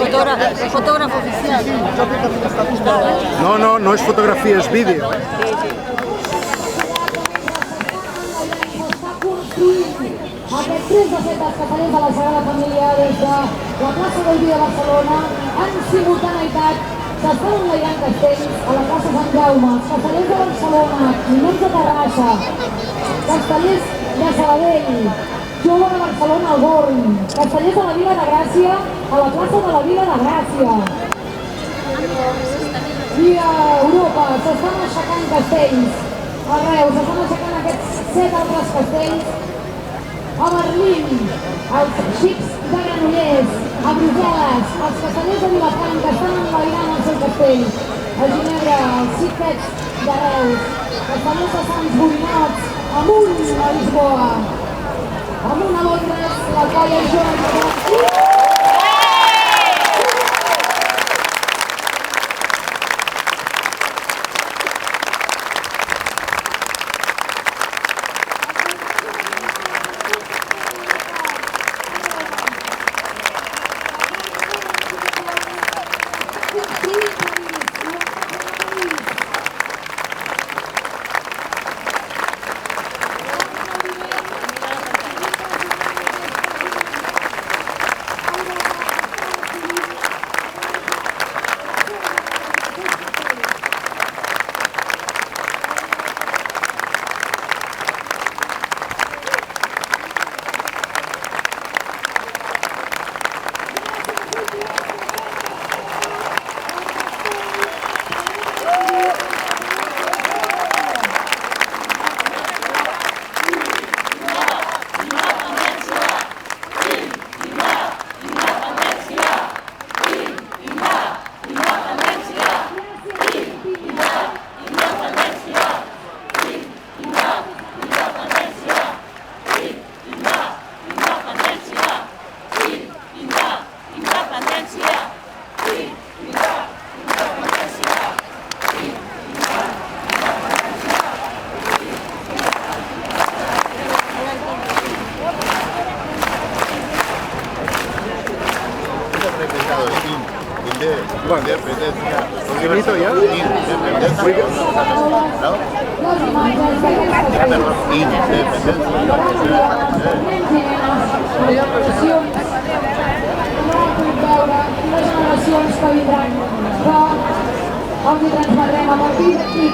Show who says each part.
Speaker 1: Fotógrafo oficial.
Speaker 2: No, no és fotografia, és vídeo.
Speaker 3: Aquests 3 de 7 castellers de la Sagrada Família des de la plaça del Dia de Barcelona en simultaneïtat s'estan enlairant castells a la plaça Sant Jaume. Els castellers de Barcelona, Clients de Terrassa, castellers de Sabadell, Jove de Barcelona al Born, castellers de la Vila de Gràcia a la plaça de la Vila de Gràcia. I a Europa s'estan aixecant castells arreu, s'estan aixecant aquests 7 altres castells. A Berlín, els xics de Granollers, a Brussel·les, els castellers de Vilafranca estan enlairant el seu castell. A Ginebra, els xiquets de Reus, castellers de Sants Borinots, amunt a Lisboa, amunt a Londres, la colla Joan.
Speaker 2: ¿Finito ya?
Speaker 3: Les generacions que vindran, que els hi transmetrem a partir d'aquí.